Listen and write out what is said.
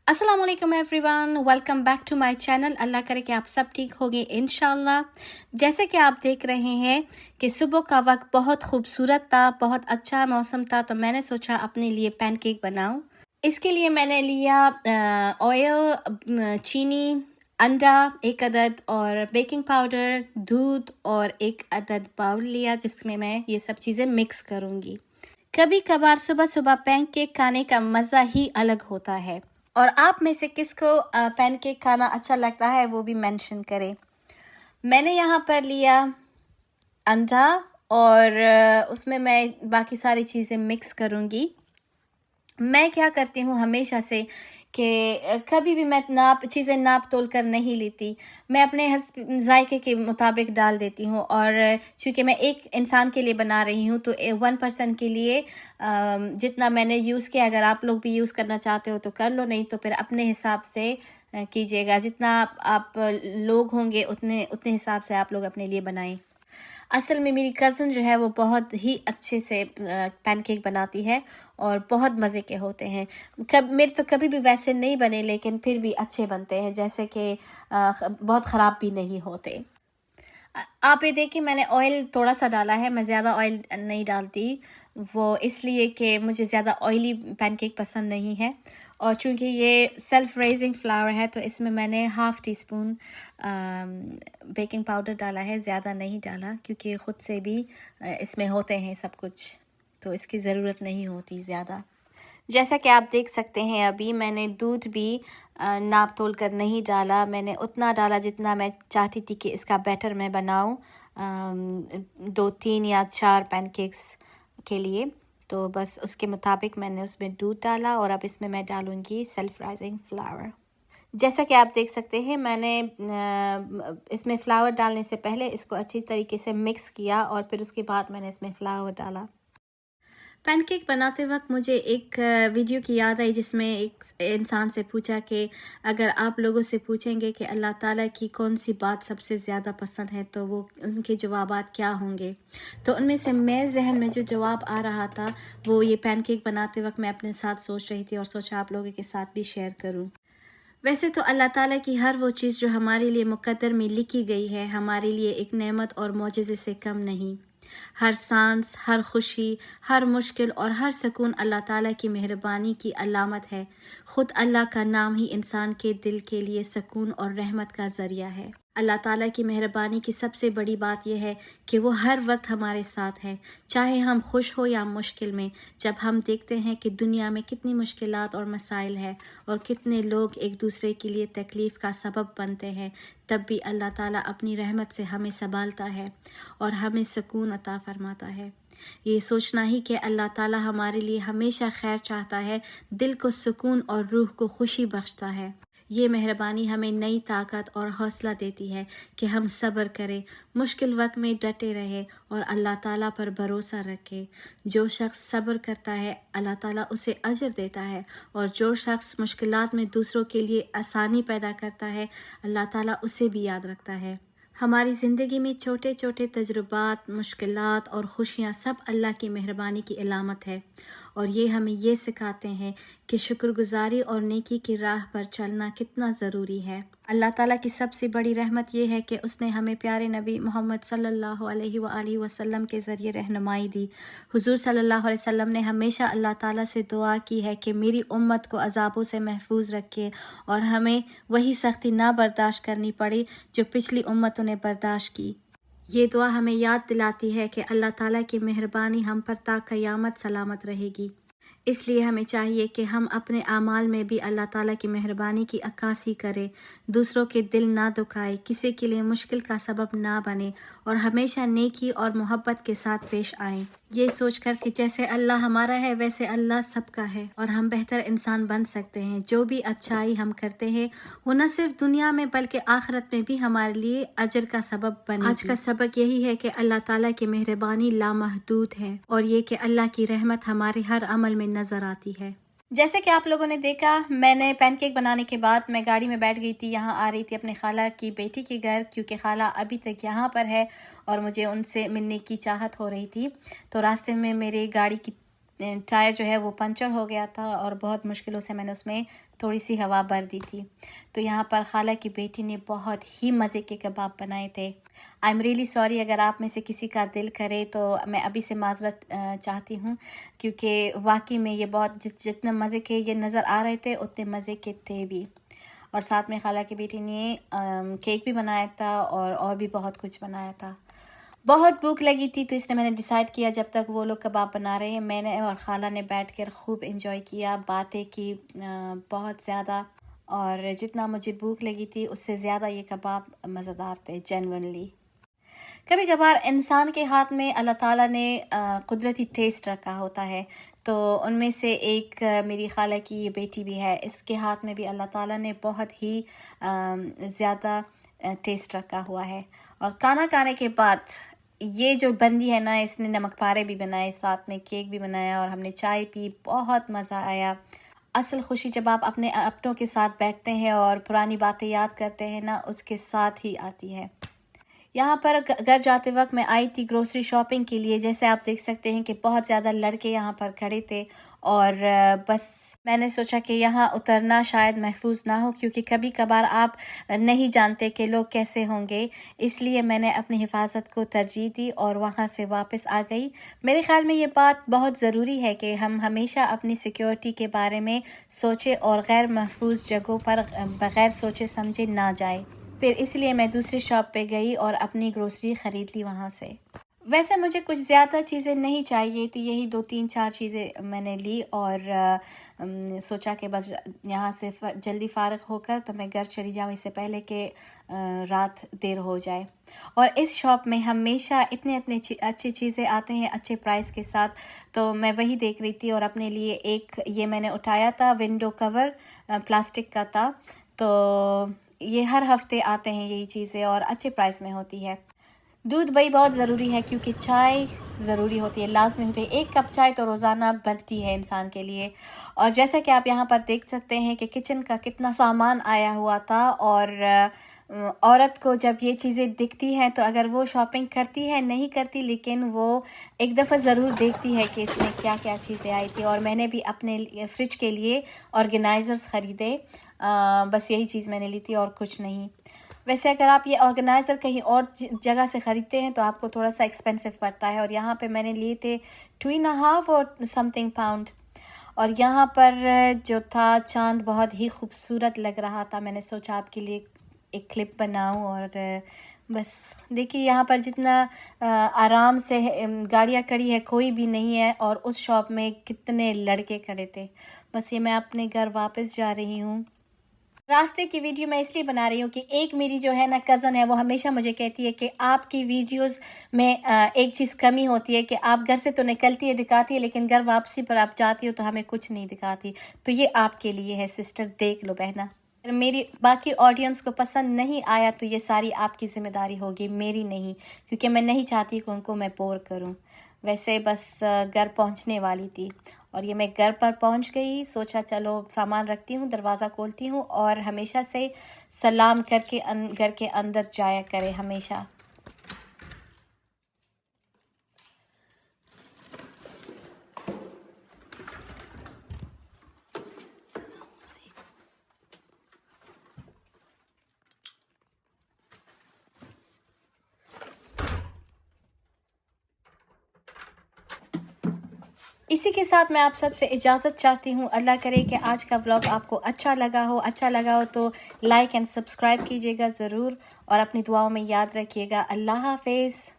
अस्सलाम वालेकुम everyone, welcome back to my channel. अल्लाह करे कि आप सब ठीक होंगे इंशाल्लाह। जैसे कि आप देख रहे हैं कि सुबह का वक्त बहुत खूबसूरत था, बहुत अच्छा मौसम था, तो मैंने सोचा अपने लिए पैनकेक बनाऊं। इसके लिए मैंने लिया ऑयल, चीनी, अंडा एक अदद और बेकिंग पाउडर, दूध और एक अदद बाउल लिया जिसमें मैं ये सब चीज़ें मिक्स करूँगी। कभी कभार सुबह सुबह पैनकेक खाने का मज़ा ही अलग होता है, और आप में से किसको पैनकेक खाना अच्छा लगता है वो भी मेंशन करें। मैंने यहाँ पर लिया अंडा और उसमें मैं बाकी सारी चीज़ें मिक्स करूँगी। मैं क्या करती हूँ हमेशा से कि कभी भी मैं चीज़ें नाप तोल कर नहीं लेती। मैं अपने जायके के मुताबिक डाल देती हूँ, और चूँकि मैं एक इंसान के लिए बना रही हूँ तो 1% के लिए जितना मैंने यूज़ किया, अगर आप लोग भी यूज़ करना चाहते हो तो कर लो, नहीं तो फिर अपने हिसाब से कीजिएगा। जितना आप लोग होंगे उतने हिसाब से आप लोग अपने लिए बनाएं। असल में मेरी कज़न जो है वो बहुत ही अच्छे से पैनकेक बनाती है और बहुत मज़े के होते हैं। मेरे तो कभी भी वैसे नहीं बने, लेकिन फिर भी अच्छे बनते हैं, जैसे कि बहुत ख़राब भी नहीं होते। आप ये देखिए, मैंने ऑयल थोड़ा सा डाला है, मैं ज़्यादा ऑयल नहीं डालती, वो इसलिए कि मुझे ज़्यादा ऑयली पैनकेक पसंद नहीं है। और चूँकि ये सेल्फ रेजिंग फ्लावर है तो इसमें मैंने half tea spoon baking powder डाला है, ज़्यादा नहीं डाला, क्योंकि ख़ुद से भी इसमें होते हैं सब कुछ, तो इसकी ज़रूरत नहीं होती ज़्यादा। जैसा कि आप देख सकते हैं, अभी मैंने दूध भी नाप तोल कर नहीं डाला, मैंने उतना डाला जितना मैं चाहती थी कि इसका बैटर मैं बनाऊं 2, 3 या 4 पैनकेक्स के लिए। तो बस उसके मुताबिक मैंने उसमें दूध डाला, और अब इसमें मैं डालूँगी सेल्फ राइजिंग फ्लावर। जैसा कि आप देख सकते हैं, मैंने इसमें फ्लावर डालने से पहले इसको अच्छी तरीके से मिक्स किया, और फिर उसके बाद मैंने इसमें फ्लावर डाला। पैनकेक बनाते वक्त मुझे एक वीडियो की याद आई, जिसमें एक इंसान से पूछा कि अगर आप लोगों से पूछेंगे कि अल्लाह ताला की कौन सी बात सबसे ज़्यादा पसंद है तो वो उनके जवाबात क्या होंगे। तो उनमें से मेरे जहन में जो जवाब आ रहा था वो ये पैनकेक बनाते वक्त मैं अपने साथ सोच रही थी, और सोचा आप लोगों के साथ भी शेयर करूँ। वैसे तो अल्लाह ताला की हर वो चीज़ जो हमारे लिए मुक़द्दर में लिखी गई है हमारे लिए एक नेमत और मौजज़े से कम नहीं। हर सांस, हर खुशी, हर मुश्किल और हर सुकून अल्लाह ताला की मेहरबानी की अलामत है। ख़ुद अल्लाह का नाम ही इंसान के दिल के लिए सुकून और रहमत का ज़रिया है। अल्लाह ताला की मेहरबानी की सबसे बड़ी बात यह है कि वो हर वक्त हमारे साथ है, चाहे हम खुश हो या मुश्किल में। जब हम देखते हैं कि दुनिया में कितनी मुश्किलात और मसाइल है और कितने लोग एक दूसरे के लिए तकलीफ़ का सबब बनते हैं, तब भी अल्लाह ताला अपनी रहमत से हमें संभालता है और हमें सुकून अता फरमाता है। ये सोचना ही कि अल्लाह ताला हमारे लिए हमेशा खैर चाहता है, दिल को सुकून और रूह को खुशी बख्शता है। ये मेहरबानी हमें नई ताकत और हौसला देती है कि हम सब्र करें, मुश्किल वक्त में डटे रहें और अल्लाह ताला पर भरोसा रखें। जो शख्स सब्र करता है अल्लाह ताला उसे अजर देता है, और जो शख्स मुश्किलात में दूसरों के लिए आसानी पैदा करता है अल्लाह ताला उसे भी याद रखता है। हमारी ज़िंदगी में छोटे छोटे तजुर्बात, मुश्किलात और खुशियाँ सब अल्लाह की मेहरबानी की अलामत है, और ये हमें ये सिखाते हैं कि शुक्रगुजारी और नेकी की राह पर चलना कितना ज़रूरी है। अल्लाह ताला की सबसे बड़ी रहमत ये है कि उसने हमें प्यारे नबी मोहम्मद सल्लल्लाहु अलैहि वसल्लम के ज़रिए रहनुमाई दी। हुज़ूर सल्लल्लाहु अलैहि वसल्लम ने हमेशा अल्लाह ताला से दुआ की है कि मेरी उम्मत को अज़ाबों से महफूज रखे, और हमें वही सख्ती ना बर्दाश्त करनी पड़ी जो पिछली उम्मतों ने बर्दाश्त की। ये दुआ हमें याद दिलाती है कि अल्लाह ताला की मेहरबानी हम पर ता क़यामत सलामत रहेगी। इसलिए हमें चाहिए कि हम अपने आमाल में भी अल्लाह ताला की मेहरबानी की अक्कासी करें, दूसरों के दिल ना दुखाए, किसी के लिए मुश्किल का सबब ना बने, और हमेशा नेकी और मोहब्बत के साथ पेश आएं। ये सोचकर कि जैसे अल्लाह हमारा है वैसे अल्लाह सबका है, और हम बेहतर इंसान बन सकते हैं। जो भी अच्छाई हम करते हैं वो न सिर्फ दुनिया में बल्कि आखिरत में भी हमारे लिए अजर का सबब बनेगी। आज का सबक यही है कि अल्लाह ताला की मेहरबानी लामहदूद है, और ये कि अल्लाह की रहमत हमारे हर अमल में नज़र आती है। जैसे कि आप लोगों ने देखा, मैंने पैनकेक बनाने के बाद मैं गाड़ी में बैठ गई थी, यहाँ आ रही थी अपने खाला की बेटी के घर, क्योंकि खाला अभी तक यहाँ पर है और मुझे उनसे मिलने की चाहत हो रही थी। तो रास्ते में मेरी गाड़ी की टायर जो है वो पंचर हो गया था, और बहुत मुश्किलों से मैंने उसमें تھوڑی سی ہوا بھر دی تھی. تو یہاں پر خالہ کی بیٹی نے بہت ہی مزے کے کباب بنائے تھے. آئی ایم ریئلی سوری اگر آپ میں سے کسی کا دل کرے تو میں ابھی سے معذرت چاہتی ہوں، کیونکہ واقعی میں یہ بہت جتنے مزے کے یہ نظر آ رہے تھے اتنے مزے کے تھے بھی. اور ساتھ میں خالہ کی بیٹی نے کیک بھی بنایا تھا اور بھی بہت کچھ بنایا تھا. بہت بھوک لگی تھی تو اس نے میں نے ڈیسائیڈ کیا جب تک وہ لوگ کباب بنا رہے ہیں میں نے اور خالہ نے بیٹھ کر خوب انجوائے کیا، باتیں کی بہت زیادہ. اور جتنا مجھے بھوک لگی تھی اس سے زیادہ یہ کباب مزیدار تھے جینونلی. کبھی کبھار انسان کے ہاتھ میں اللہ تعالیٰ نے قدرتی ٹیسٹ رکھا ہوتا ہے، تو ان میں سے ایک میری خالہ کی یہ بیٹی بھی ہے، اس کے ہاتھ میں بھی اللہ تعالیٰ نے بہت ہی زیادہ ٹیسٹ رکھا ہوا ہے. اور کھانا کھانے کے بعد یہ جو بندی ہے نا، اس نے نمک پارے بھی بنائے، ساتھ میں کیک بھی بنایا اور ہم نے چائے پی، بہت مزہ آیا. اصل خوشی جب آپ اپنے اپنوں کے ساتھ بیٹھتے ہیں اور پرانی باتیں یاد کرتے ہیں نا، اس کے ساتھ ہی آتی ہے. یہاں پر گھر جاتے وقت میں آئی تھی گروسری شاپنگ کے لیے. جیسے آپ دیکھ سکتے ہیں کہ بہت زیادہ لڑکے یہاں پر کھڑے تھے، اور بس میں نے سوچا کہ یہاں اترنا شاید محفوظ نہ ہو، کیونکہ کبھی کبھار آپ نہیں جانتے کہ لوگ کیسے ہوں گے. اس لیے میں نے اپنی حفاظت کو ترجیح دی اور وہاں سے واپس آ گئی. میرے خیال میں یہ بات بہت ضروری ہے کہ ہم ہمیشہ اپنی سیکیورٹی کے بارے میں سوچیں اور غیر محفوظ جگہوں پر بغیر سوچے سمجھے نہ جائے. پھر اس لیے میں دوسری شاپ پہ گئی اور اپنی گروسری خرید لی وہاں سے. ویسے مجھے کچھ زیادہ چیزیں نہیں چاہیے تھی، یہی 2-3-4 چیزیں میں نے لی اور سوچا کہ بس یہاں سے جلدی فارغ ہو کر تو میں گھر چلی جاؤں اس سے پہلے کہ رات دیر ہو جائے. اور اس شاپ میں ہمیشہ اتنے اچھی چیزیں آتے ہیں اچھے پرائس کے ساتھ. تو میں وہی دیکھ رہی تھی اور اپنے لیے ایک یہ میں نے اٹھایا تھا ونڈو کور، پلاسٹک کا تھا. تو یہ ہر ہفتے آتے ہیں یہی چیزیں اور اچھے پرائس میں ہوتی ہے. دودھ بھائی بہت ضروری ہے کیونکہ چائے ضروری ہوتی ہے، لازمی ہوتی ہے. 1 کپ چائے تو روزانہ بنتی ہے انسان کے لیے. اور جیسا کہ آپ یہاں پر دیکھ سکتے ہیں کہ کچن کا کتنا سامان آیا ہوا تھا. اور عورت کو جب یہ چیزیں دکھتی ہیں تو اگر وہ شاپنگ کرتی ہے نہیں کرتی، لیکن وہ ایک دفعہ ضرور دیکھتی ہے کہ اس میں کیا کیا چیزیں آئی تھی. اور میں نے بھی اپنے فریج کے لیے آرگنائزرز خریدے، بس یہی چیز میں نے لی تھی اور کچھ نہیں. ویسے اگر آپ یہ آرگنائزر کہیں اور جگہ سے خریدتے ہیں تو آپ کو تھوڑا سا ایکسپینسو پڑتا ہے، اور یہاں پہ میں نے لیے تھے 2.5 اور سمتھنگ پاؤنڈ. اور یہاں پر جو تھا چاند بہت ہی خوبصورت لگ رہا تھا. میں نے سوچا آپ کے لیے ایک کلپ بناؤں. اور بس دیکھیے یہاں پر جتنا آرام سے گاڑیاں کھڑی ہے کوئی بھی نہیں ہے، اور اس شاپ میں کتنے لڑکے کھڑے تھے. بس یہ میں اپنے گھر واپس جا رہی ہوں. راستے کی ویڈیو میں اس لیے بنا رہی ہوں کہ ایک میری جو ہے نا کزن ہے، وہ ہمیشہ مجھے کہتی ہے کہ آپ کی ویڈیوز میں ایک چیز کمی ہوتی ہے کہ آپ گھر سے تو نکلتی ہے دکھاتی ہے، لیکن گھر واپسی پر آپ جاتی ہو تو ہمیں کچھ نہیں دکھاتی. تو یہ آپ کے لیے ہے سسٹر، دیکھ لو بہنا. میری باقی آڈینس کو پسند نہیں آیا تو یہ ساری آپ کی ذمہ داری ہوگی، میری نہیں، کیونکہ میں نہیں چاہتی کہ ان کو میں بور کروں. ویسے بس گھر پہنچنے والی تھی اور یہ میں گھر پر پہنچ گئی. سوچا چلو سامان رکھتی ہوں، دروازہ کھولتی ہوں، اور ہمیشہ سے سلام کر کے گھر کے اندر جایا کرے ہمیشہ. اسی کے ساتھ میں آپ سب سے اجازت چاہتی ہوں. اللہ کرے کہ آج کا ولاگ آپ کو اچھا لگا ہو تو لائک اینڈ سبسکرائب کیجیے گا ضرور، اور اپنی دعاؤں میں یاد رکھیے گا. اللہ حافظ.